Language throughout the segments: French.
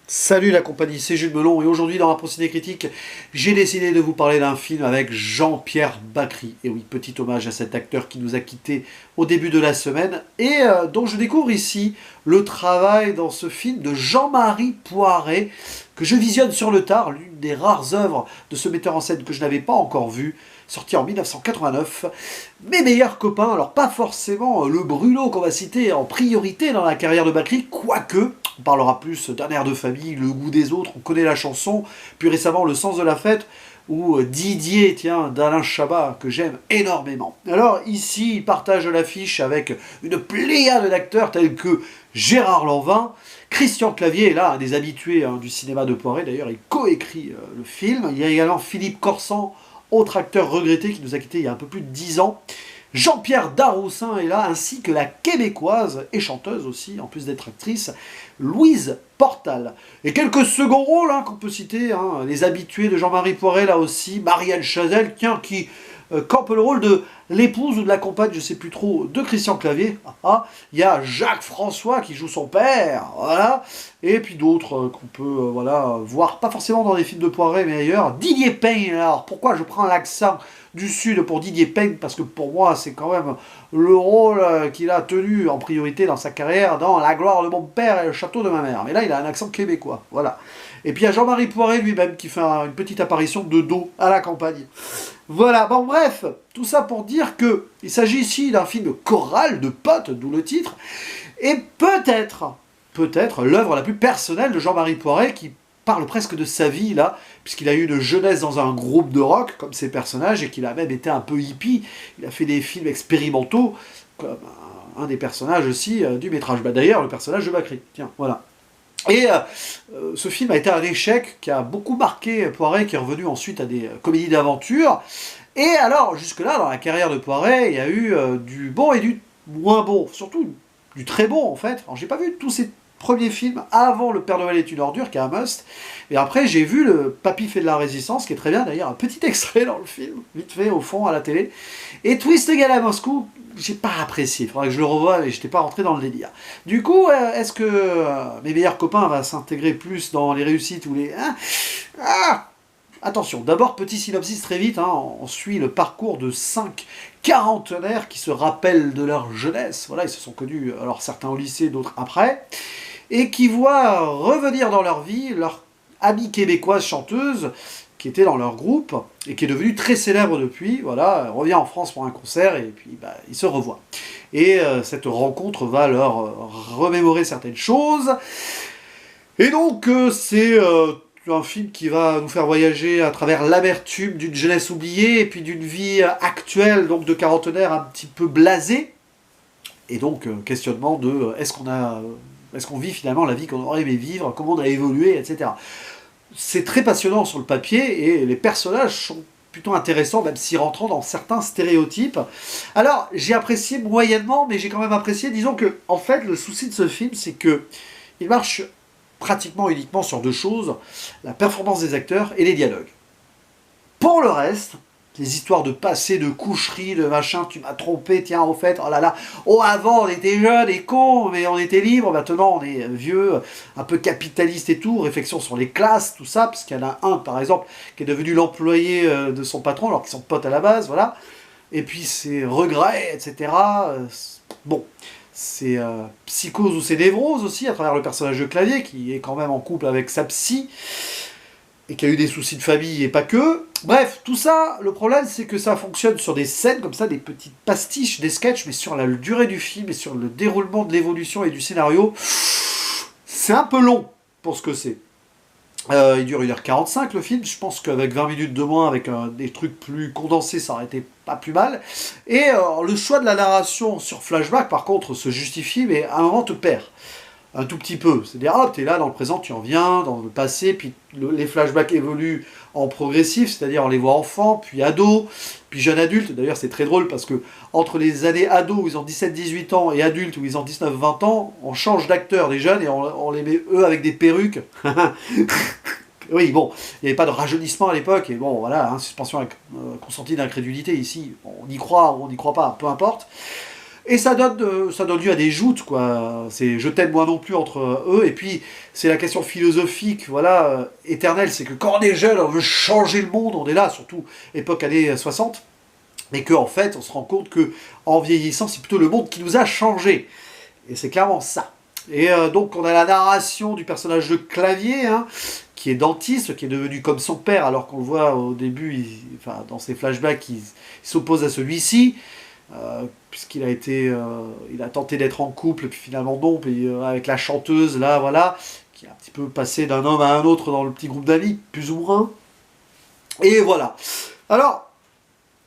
Salut la compagnie, c'est Jules Melon et aujourd'hui dans Rapport Ciné Critique, j'ai décidé de vous parler d'un film avec Jean-Pierre Bacry. Et oui, petit hommage à cet acteur qui nous a quittés au début de la semaine et dont je découvre ici le travail dans ce film de Jean-Marie Poiret que je visionne sur le tard, l'une des rares œuvres de ce metteur en scène que je n'avais pas encore vu, sorti en 1989. Mes meilleurs copains, alors pas forcément le brûlot qu'on va citer en priorité dans la carrière de Bacry, quoique on parlera plus d'un air de famille, le goût des autres, on connaît la chanson, puis récemment le sens de la fête, ou Didier, tiens, d'Alain Chabat, que j'aime énormément. Alors ici, il partage l'affiche avec une pléiade d'acteurs tels que Gérard Lanvin, Christian Clavier, là, un des habitués du cinéma de Poiret, d'ailleurs, il coécrit le film. Il y a également Philippe Corsan, autre acteur regretté qui nous a quittés il y a un peu plus de 10 ans. Jean-Pierre Daroussin est là, ainsi que la québécoise, et chanteuse aussi, en plus d'être actrice, Louise Portal. Et quelques seconds rôles qu'on peut citer, les habitués de Jean-Marie Poiret, là aussi, Marielle Chazelle, tiens, qui campe le rôle de l'épouse ou de la compagne, je ne sais plus trop, de Christian Clavier. Il y a Jacques François qui joue son père, voilà. Et puis d'autres qu'on peut voir, pas forcément dans des films de Poiret, mais ailleurs. Didier Peigne, alors pourquoi je prends l'accent du Sud pour Didier Peigne, parce que pour moi c'est quand même le rôle qu'il a tenu en priorité dans sa carrière dans La gloire de mon père et le château de ma mère. Mais là il a un accent québécois, voilà. Et puis il y a Jean-Marie Poiret lui-même qui fait une petite apparition de dos à la campagne. Voilà, bon bref, tout ça pour dire que il s'agit ici d'un film choral de potes, d'où le titre, et peut-être l'œuvre la plus personnelle de Jean-Marie Poiret qui parle presque de sa vie là, puisqu'il a eu une jeunesse dans un groupe de rock, comme ses personnages, et qu'il a même été un peu hippie. Il a fait des films expérimentaux, comme un des personnages aussi du métrage. D'ailleurs, le personnage de Bacry. Tiens, voilà. Et ce film a été un échec qui a beaucoup marqué Poiret, qui est revenu ensuite à des comédies d'aventure. Et alors, jusque-là, dans la carrière de Poiret, il y a eu du bon et du moins bon, surtout du très bon en fait. Alors, j'ai pas vu tous ces premiers films avant Le Père Noël est une ordure, qui est un must. Et après, j'ai vu le Papy fait de la résistance, qui est très bien d'ailleurs, un petit extrait dans le film, vite fait au fond à la télé. Et Twist égal à Moscou, j'ai pas apprécié. Il faudrait que je le revoie, mais j'étais pas rentré dans le délire. Du coup, est-ce que mes meilleurs copains vont s'intégrer plus dans les réussites ou les... Attention, d'abord, petit synopsis très vite, on suit le parcours de 5 quarantenaires qui se rappellent de leur jeunesse. Voilà, ils se sont connus, alors certains au lycée, d'autres après, et qui voient revenir dans leur vie leur amie québécoise chanteuse qui était dans leur groupe et qui est devenue très célèbre depuis. Voilà, elle revient en France pour un concert et puis ils se revoient. Et cette rencontre va leur remémorer certaines choses. Et donc c'est un film qui va nous faire voyager à travers l'amertume d'une jeunesse oubliée et puis d'une vie actuelle, donc de quarantenaire un petit peu blasée. Et donc questionnement de est-ce qu'on vit finalement la vie qu'on aurait aimé vivre, comment on a évolué, etc. C'est très passionnant sur le papier et les personnages sont plutôt intéressants, même s'y rentrant dans certains stéréotypes. Alors, j'ai apprécié moyennement, mais j'ai quand même apprécié. Disons que, en fait, le souci de ce film, c'est que il marche pratiquement uniquement sur deux choses, la performance des acteurs et les dialogues. Pour le reste, les histoires de passé, de coucherie, de machin, tu m'as trompé, tiens, au fait, oh là là, oh avant on était jeunes et cons, mais on était libres, maintenant on est vieux, un peu capitaliste et tout, réflexion sur les classes, tout ça, parce qu'il y en a un, par exemple, qui est devenu l'employé de son patron, alors qu'ils sont potes à la base, voilà, et puis ses regrets, etc. Bon, c'est psychose ou c'est névrose aussi, à travers le personnage de Clavier, qui est quand même en couple avec sa psy, et qui a eu des soucis de famille et pas que. Bref, tout ça, le problème c'est que ça fonctionne sur des scènes comme ça, des petites pastiches, des sketchs, mais sur la durée du film et sur le déroulement de l'évolution et du scénario, c'est un peu long pour ce que c'est. Il dure 1h45 le film, je pense qu'avec 20 minutes de moins, avec des trucs plus condensés, ça aurait été pas plus mal. Et le choix de la narration sur flashback, par contre, se justifie, mais à un moment te perd. Un tout petit peu. C'est-à-dire, t'es là dans le présent, tu en viens, dans le passé, puis les flashbacks évoluent en progressif, c'est-à-dire on les voit enfants, puis ados, puis jeunes adultes. D'ailleurs, c'est très drôle parce que entre les années ados où ils ont 17-18 ans et adultes où ils ont 19-20 ans, on change d'acteurs des jeunes et on les met eux avec des perruques. Oui, bon, il n'y avait pas de rajeunissement à l'époque, et bon, voilà, suspension consentie d'incrédulité ici, on y croit ou on n'y croit pas, peu importe. Et ça donne lieu à des joutes, quoi. C'est je t'aime moi non plus entre eux. Et puis, c'est la question philosophique, voilà, éternelle. C'est que quand on est jeune, on veut changer le monde. On est là, surtout époque années 60. Et qu'en fait, on se rend compte que en vieillissant, c'est plutôt le monde qui nous a changé. Et c'est clairement ça. Et donc, on a la narration du personnage de Clavier, hein, qui est dentiste, qui est devenu comme son père, alors qu'on le voit au début, enfin, dans ses flashbacks, il s'oppose à celui-ci. Puisqu'il a été, il a tenté d'être en couple, puis finalement non, puis avec la chanteuse, là, voilà, qui a un petit peu passé d'un homme à un autre dans le petit groupe d'amis, plus ou moins. Et voilà. Alors,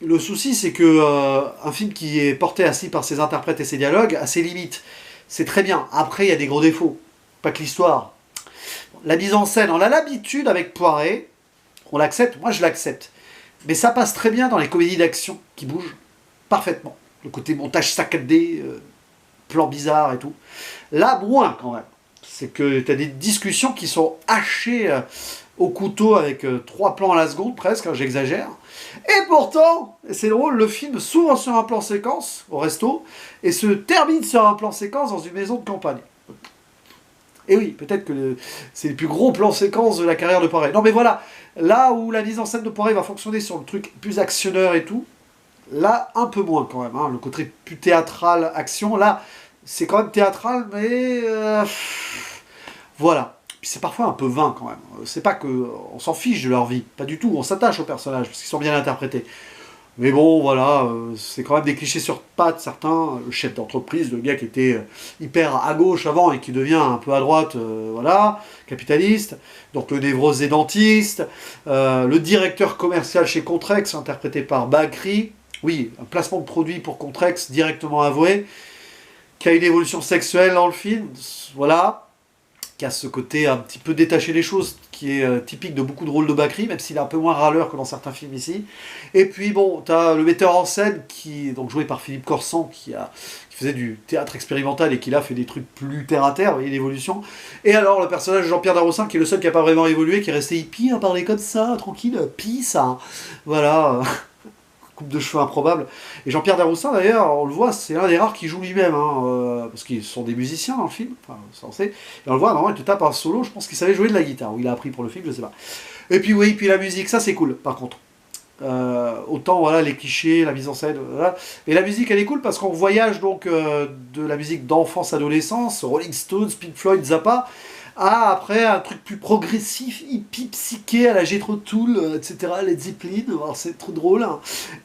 le souci, c'est que un film qui est porté assis par ses interprètes et ses dialogues a ses limites. C'est très bien. Après, il y a des gros défauts. Pas que l'histoire. La mise en scène, on a l'habitude avec Poiret, on l'accepte, moi je l'accepte. Mais ça passe très bien dans les comédies d'action qui bougent parfaitement. Le côté montage saccadé, plan bizarre et tout. Là, moins quand même. C'est que tu as des discussions qui sont hachées au couteau avec 3 plans à la seconde presque, hein, j'exagère. Et pourtant, c'est drôle, le film s'ouvre sur un plan séquence au resto et se termine sur un plan séquence dans une maison de campagne. Et oui, peut-être que c'est les plus gros plans séquences de la carrière de Poiret. Non mais voilà, là où la mise en scène de Poiret va fonctionner sur le truc plus actionneur et tout, là un peu moins quand même, hein, le côté plus théâtral, action, là c'est quand même théâtral, mais voilà. Puis c'est parfois un peu vain quand même. C'est pas que on s'en fiche de leur vie, pas du tout, on s'attache aux personnages, parce qu'ils sont bien interprétés. Mais bon, voilà, c'est quand même des clichés sur pattes, certains. Le chef d'entreprise, le gars qui était hyper à gauche avant et qui devient un peu à droite, voilà, capitaliste. Donc le névrosé dentiste. Le directeur commercial chez Contrex, interprété par Bakri. Oui, un placement de produit pour Contrex, directement avoué. Qui a une évolution sexuelle dans le film, voilà. Qui a ce côté un petit peu détaché des choses, qui est typique de beaucoup de rôles de Bakri, même s'il est un peu moins râleur que dans certains films ici. Et puis bon, tu as le metteur en scène, qui est donc joué par Philippe Corsan, qui faisait du théâtre expérimental et qui là fait des trucs plus terre-à-terre, vous voyez l'évolution. Et alors le personnage de Jean-Pierre Darroussin, qui est le seul qui n'a pas vraiment évolué, qui est resté hippie, à parler comme ça, tranquille, peace, hein. Voilà. Coupe de cheveux improbable. Et Jean-Pierre Darroussin, d'ailleurs, on le voit, c'est l'un des rares qui joue lui-même, hein, parce qu'ils sont des musiciens dans le film, enfin, censé. Et on le voit, normalement, il te tape un solo, je pense qu'il savait jouer de la guitare, ou il a appris pour le film, je sais pas. Et puis oui, puis la musique, ça c'est cool, par contre. Autant, voilà, les clichés, la mise en scène, voilà. Et la musique, elle est cool, parce qu'on voyage, donc, de la musique d'enfance-adolescence, Rolling Stones, Pink Floyd, Zappa, après un truc plus progressif, hippie, psyché, à la Jethro Tull, etc., Led Zeppelin, alors c'est trop drôle. Hein.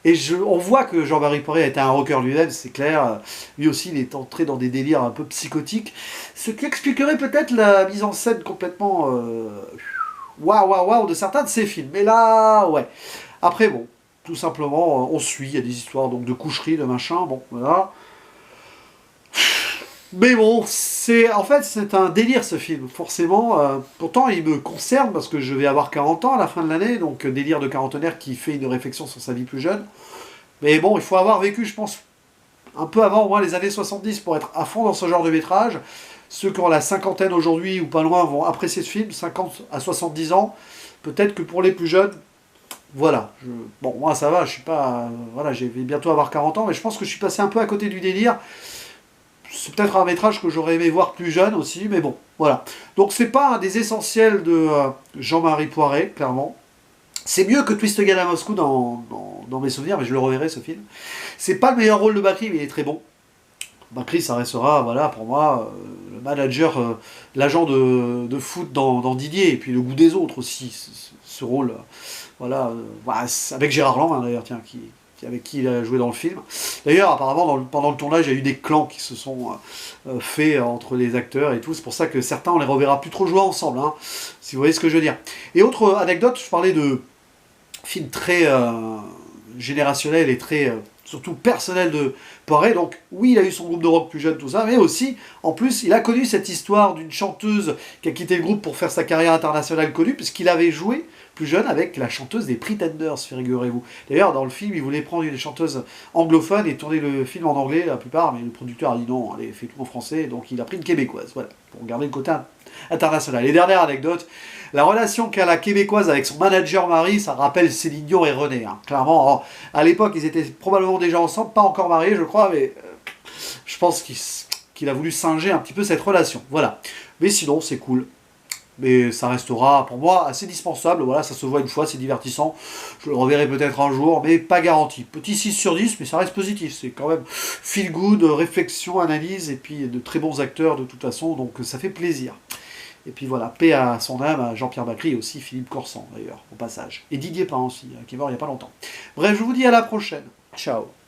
Et on voit que Jean-Marie Poiret était un rocker lui-même, c'est clair. Lui aussi, il est entré dans des délires un peu psychotiques. Ce qui expliquerait peut-être la mise en scène complètement waouh de certains de ses films. Mais là, ouais. Après, bon, tout simplement, on suit, il y a des histoires donc de coucherie, de machin, bon, voilà. Mais bon, en fait, c'est un délire ce film, forcément. Pourtant, il me concerne parce que je vais avoir 40 ans à la fin de l'année, donc délire de quarantenaire qui fait une réflexion sur sa vie plus jeune. Mais bon, il faut avoir vécu, je pense, un peu avant, au moins les années 70 pour être à fond dans ce genre de métrage. Ceux qui ont la cinquantaine aujourd'hui ou pas loin vont apprécier ce film, 50 à 70 ans. Peut-être que pour les plus jeunes, voilà. Bon, moi ça va, je suis pas. Voilà, je vais bientôt avoir 40 ans, mais je pense que je suis passé un peu à côté du délire. C'est peut-être un métrage que j'aurais aimé voir plus jeune aussi, mais bon, voilà. Donc c'est pas un des essentiels de Jean-Marie Poiret, clairement. C'est mieux que Twist Again à Moscou dans mes souvenirs, mais je le reverrai ce film. C'est pas le meilleur rôle de Bakri, mais il est très bon. Bakri, ça restera, voilà, pour moi, le manager, l'agent de foot dans Didier, et puis le goût des autres aussi, ce rôle, voilà, avec Gérard Lanvin d'ailleurs, tiens, avec qui il a joué dans le film. D'ailleurs, apparemment, pendant le tournage, il y a eu des clans qui se sont faits entre les acteurs et tout. C'est pour ça que certains, on les reverra plus trop jouer ensemble, hein, si vous voyez ce que je veux dire. Et autre anecdote, je parlais de films très générationnels et très, surtout personnels de Poiret. Donc, oui, il a eu son groupe de rock plus jeune, tout ça, mais aussi, en plus, il a connu cette histoire d'une chanteuse qui a quitté le groupe pour faire sa carrière internationale connue, puisqu'il avait joué plus jeune avec la chanteuse des Pretenders, figurez-vous. D'ailleurs, dans le film, il voulait prendre une chanteuse anglophone et tourner le film en anglais, la plupart, mais le producteur a dit non, allez, fais tout en français, donc il a pris une québécoise, voilà, pour garder le côté international. Et dernière anecdote, la relation qu'a la québécoise avec son manager Marie, ça rappelle Céline Dion et René, hein. Clairement, à l'époque, ils étaient probablement déjà ensemble, pas encore mariés, je crois, mais Je pense qu'il a voulu singer un petit peu cette relation. Voilà. Mais sinon, c'est cool. Mais ça restera pour moi assez dispensable. Voilà, ça se voit une fois, c'est divertissant. Je le reverrai peut-être un jour, mais pas garanti. Petit 6 sur 10, mais ça reste positif. C'est quand même feel good, réflexion, analyse, et puis de très bons acteurs de toute façon, donc ça fait plaisir. Et puis voilà, paix à son âme, à Jean-Pierre Bacry et aussi Philippe Corsan d'ailleurs, au passage. Et Didier Pain aussi, qui est mort il n'y a pas longtemps. Bref, je vous dis à la prochaine. Ciao.